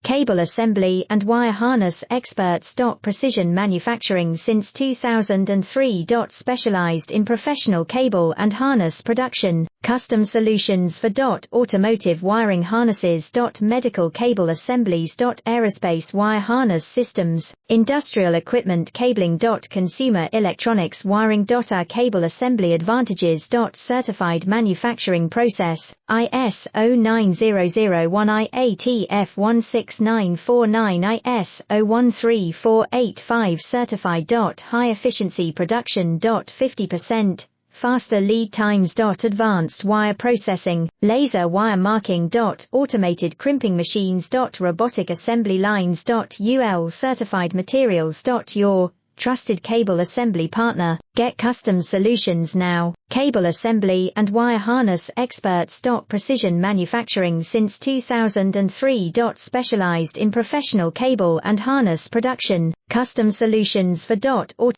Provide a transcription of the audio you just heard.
cable assembly and wire harness experts. Precision manufacturing since 2003. Specialized in professional cable and harness production, custom solutions for automotive wiring harnesses. Medical cable assemblies. Aerospace wire harness systems, industrial equipment cabling. Consumer electronics wiring. Our cable assembly advantages. Certified manufacturing process, ISO 9001 IATF 16949 ISO 13485 certified. High efficiency production. 50% faster lead times. Advanced wire processing, laser wire marking. Automated crimping machines. Robotic assembly lines. UL certified materials. Your trusted cable assembly partner. Get custom solutions now. Cable assembly and wire harness experts. Precision manufacturing since 2003. Specialized in professional cable and harness production, custom solutions for